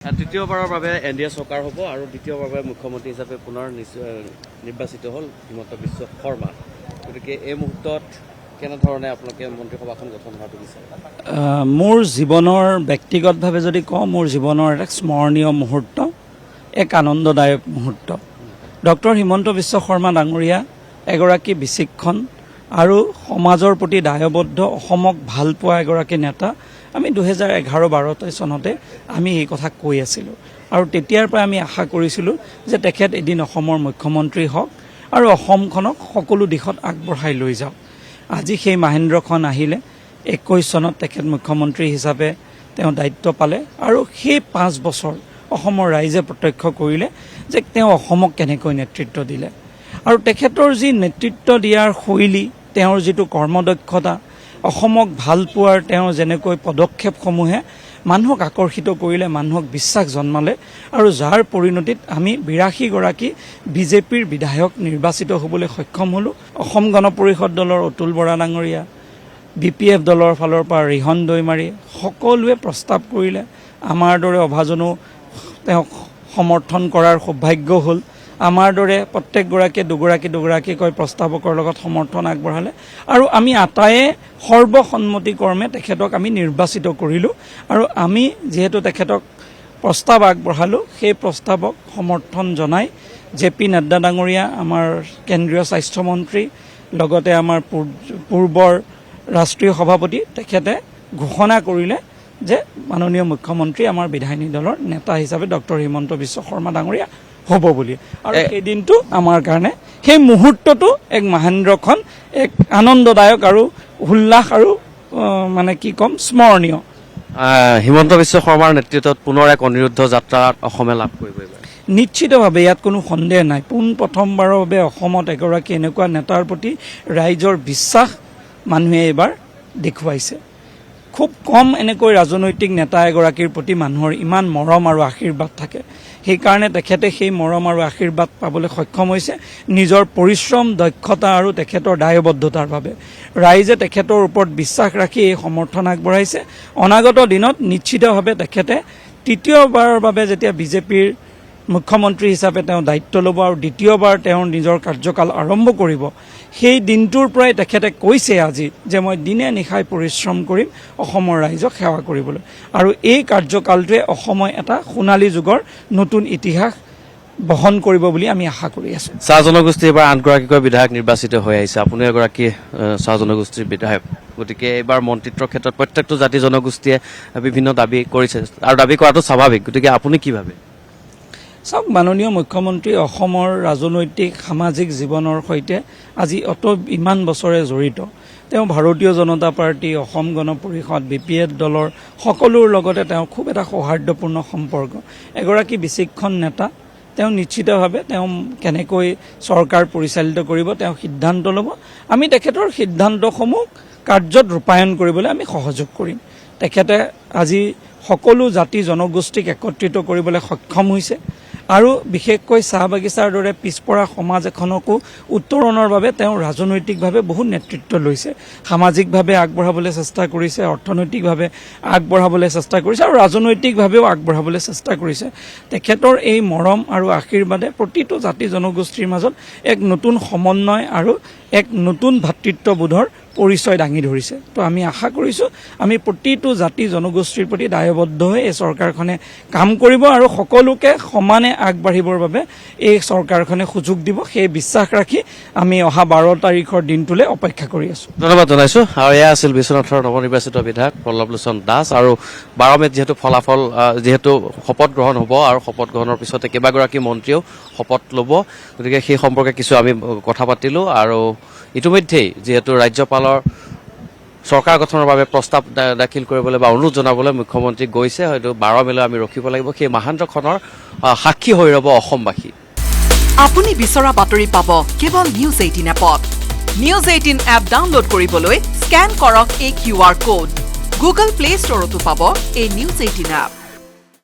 তৃতীয়বাৰৰ বাবে এনডিএ চৰকাৰ হ'ব আৰু দ্বিতীয়বাৰৰ বাবে মুখ্যমন্ত্ৰী হিচাপে পুনৰ নিৰ্বাচিত হ'ল হিমন্ত বিশ্ব শৰ্মা। গতিকে এই মুহূৰ্তত কেনেধৰণে আপোনালোকে মন্ত্ৰীসভাখন গঠন হোৱাটো বিচাৰে? মোৰ জীৱনৰ ব্যক্তিগতভাৱে যদি কওঁ, মোৰ জীৱনৰ এক স্মৰণীয় মুহূৰ্ত, এক আনন্দদায়ক মুহূৰ্ত। ডক্টৰ হিমন্ত বিশ্ব শৰ্মা ডাঙৰীয়া এগৰাকী বিচক্ষণ আৰু সমাজৰ প্ৰতি দায়বদ্ধ, অসমক ভাল পোৱা এগৰাকী নেতা। আমি 2011-12 চনতে আমি এই কথা কৈ আছিলোঁ আৰু তেতিয়াৰ পৰা আমি আশা কৰিছিলোঁ যে তেখেত এদিন অসমৰ মুখ্যমন্ত্ৰী হওক আৰু অসমখনক সকলো দিশত আগবঢ়াই লৈ যাওক। আজি সেই মহেন্দ্ৰখন আহিলে। 21 চনত তেখেত মুখ্যমন্ত্ৰী হিচাপে তেওঁ দায়িত্ব পালে আৰু সেই 5 বছৰ অসমৰ ৰাইজে প্ৰত্যক্ষ কৰিলে যে তেওঁ অসমক কেনেকৈ নেতৃত্ব দিলে আৰু তেখেতৰ যি নেতৃত্ব দিয়াৰ শৈলী, তেওঁৰ যিটো কৰ্মদক্ষতা, অসমক ভাল পোৱাৰ তেওঁৰ যেনেকৈ পদক্ষেপসমূহে মানুহক আকৰ্ষিত কৰিলে, মানুহক বিশ্বাস জন্মালে আৰু যাৰ পৰিণতিত আমি 82গৰাকী বিজেপিৰ বিধায়ক নিৰ্বাচিত হ'বলৈ সক্ষম হ'লোঁ। অসম গণ পৰিষদ দলৰ অতুল বৰা ডাঙৰীয়া, BPF দলৰ ফালৰ পৰা ৰিহন দৈমাৰী সকলোৱে প্ৰস্তাৱ কৰিলে। আমাৰ দৰে অভাজনো তেওঁক সমৰ্থন কৰাৰ সৌভাগ্য হ'ল। আমাৰ দৰে প্ৰত্যেকগৰাকীয়ে দুগৰাকীকৈ প্ৰস্তাৱকৰ লগত সমৰ্থন আগবঢ়ালে আৰু আমি আটায়ে সৰ্বসন্মতিক্ৰমে তেখেতক আমি নিৰ্বাচিত কৰিলোঁ আৰু আমি যিহেতু তেখেতক প্ৰস্তাৱ আগবঢ়ালোঁ, সেই প্ৰস্তাৱক সমৰ্থন জনাই JP নাড্ডা ডাঙৰীয়া, আমাৰ কেন্দ্ৰীয় স্বাস্থ্যমন্ত্ৰী, লগতে আমাৰ পূৰ্বৰ ৰাষ্ট্ৰীয় সভাপতি, তেখেতে ঘোষণা কৰিলে যে মাননীয় মুখ্যমন্ত্ৰী আমাৰ বিধায়িনী দলৰ নেতা হিচাপে ডক্টৰ হিমন্ত বিশ্ব শৰ্মা ডাঙৰীয়া হ'ব বুলি। আৰু সেই দিনটো আমাৰ কাৰণে, সেই মুহূৰ্তটো এক মহেন্দ্ৰখন এক আনন্দদায়ক আৰু উল্লাস আৰু মানে কি ক'ম, স্মৰণীয়। হিমন্ত বিশ্ব শৰ্মাৰ নেতৃত্বত পুনৰ এক অনিৰুদ্ধ যাত্ৰা অসমে লাভ কৰিব। নিশ্চিতভাৱে ইয়াত কোনো সন্দেহ নাই। প্ৰথমবাৰৰ বাবে অসমত এগৰাকী এনেকুৱা নেতাৰ প্ৰতি ৰাইজৰ বিশ্বাস মানুহে এইবাৰ দেখুৱাইছে। খুব কম এনেকৈ ৰাজনৈতিক নেতা এগৰাকীৰ প্ৰতি মানুহৰ ইমান মৰম আৰু আশীৰ্বাদ থাকে। সেইকাৰণে তেখেতে সেই মৰম আৰু আশীৰ্বাদ পাবলৈ সক্ষম হৈছে নিজৰ পৰিশ্ৰম, দক্ষতা আৰু তেখেতৰ দায়বদ্ধতাৰ বাবে। ৰাইজে তেখেতৰ ওপৰত বিশ্বাস ৰাখি এই সমৰ্থন আগবঢ়াইছে। অনাগত দিনত নিশ্চিতভাৱে তেখেতে তৃতীয়বাৰৰ বাবে যেতিয়া বিজেপিৰ মুখ্যমন্ত্ৰী হিচাপে তেওঁ দায়িত্ব ল'ব আৰু দ্বিতীয়বাৰ তেওঁৰ নিজৰ কাৰ্যকাল আৰম্ভ কৰিব, সেই দিনটোৰ পৰাই তেখেতে কৈছে আজি যে মই দিনে নিশাই পৰিশ্ৰম কৰিম অসমৰ ৰাইজক সেৱা কৰিবলৈ আৰু এই কাৰ্যকালটোৱে অসমত এটা সোণালী যুগৰ নতুন ইতিহাস বহন কৰিব বুলি আমি আশা কৰি আছোঁ। চাহ জনগোষ্ঠী এইবাৰ 8গৰাকীকৈ বিধায়ক নিৰ্বাচিত হৈ আহিছে। আপুনি এগৰাকী চাহ জনগোষ্ঠীৰ বিধায়ক, গতিকে এইবাৰ মন্ত্ৰিত্বৰ ক্ষেত্ৰত প্ৰত্যেকটো জাতি জনগোষ্ঠীয়ে বিভিন্ন দাবী কৰিছে আৰু দাবী কৰাটো স্বাভাৱিক। গতিকে আপুনি কি ভাবে? চাওক, মাননীয় মুখ্যমন্ত্ৰী অসমৰ ৰাজনৈতিক সামাজিক জীৱনৰ সৈতে আজি ইমান বছৰে জড়িত। তেওঁ ভাৰতীয় জনতা পাৰ্টি, অসম গণ পৰিষদ, BPF দলৰ সকলোৰ লগতে তেওঁ খুব এটা সৌহাৰ্দ্যপূৰ্ণ সম্পৰ্ক। এগৰাকী বিচক্ষণ নেতা। তেওঁ নিশ্চিতভাৱে তেওঁ কেনেকৈ চৰকাৰ পৰিচালিত কৰিব তেওঁ সিদ্ধান্ত ল'ব। আমি তেখেতৰ সিদ্ধান্তসমূহ কাৰ্যত ৰূপায়ণ কৰিবলৈ আমি সহযোগ কৰিম। তেখেতে আজি সকলো জাতি জনগোষ্ঠীক একত্ৰিত কৰিবলৈ সক্ষম হৈছে আৰু বিশেষকৈ চাহ বাগিচাৰ দৰে পিছপৰা সমাজ এখনকো উত্তৰণৰ বাবে তেওঁ ৰাজনৈতিকভাৱে বহু নেতৃত্ব লৈছে। সামাজিকভাৱে আগবঢ়াবলৈ চেষ্টা কৰিছে, অৰ্থনৈতিকভাৱে আগবঢ়াবলৈ চেষ্টা কৰিছে আৰু ৰাজনৈতিকভাৱেও আগবঢ়াবলৈ চেষ্টা কৰিছে। তেখেতৰ এই মৰম আৰু আশীৰ্বাদে প্ৰতিটো জাতি জনগোষ্ঠীৰ মাজত এক নতুন সমন্বয় আৰু এক নতুন ভাতৃত্ববোধৰ পৰিচয় দাঙি ধৰিছে। তো আমি আশা কৰিছোঁ আমি প্ৰতিটো জাতি জনগোষ্ঠীৰ প্ৰতি দায়বদ্ধ হৈ এই চৰকাৰখনে কাম কৰিব আৰু সকলোকে সমানে আগবাঢ়িবৰ বাবে এই চৰকাৰখনে সুযোগ দিব, সেই বিশ্বাস ৰাখি আমি অহা 12 তাৰিখৰ দিনটোলৈ অপেক্ষা কৰি আছোঁ। ধন্যবাদ জনাইছোঁ। আৰু এয়া আছিল বিশ্বনাথৰ নৱনিৰ্বাচিত বিধায়ক পল্লৱ লোচন দাস। আৰু 12 মে'ত যিহেতু ফলাফল, যিহেতু শপত গ্ৰহণ হ'ব আৰু শপত গ্ৰহণৰ পিছতে কেইবাগৰাকী মন্ত্ৰীয়েও শপত ল'ব, গতিকে সেই সম্পৰ্কে কিছু আমি কথা পাতিলোঁ। আৰু ইতিমধ্যেই যিহেতু ৰাজ্যপালৰ চৰকাৰ গঠনৰ বাবে প্ৰস্তাৱ দাখিল কৰিবলৈ বা অনুৰোধ জনাবলৈ মুখ্যমন্ত্ৰী গৈছে, হয়তো 12 মে'লৈ আমি ৰখিব লাগিব। সেই মহান্ত্ৰখনৰ সাক্ষী হৈ ৰ'ব অসমবাসী। আপুনি বিচৰা বাতৰি পাব কেৱল নিউজ 18 এপত। নিউজ 18 এপ ডাউনলোড কৰিবলৈ স্কেন কৰক এই QR কোড। গুগল প্লে ষ্টৰতো পাব এই নিউজ 18 এপ।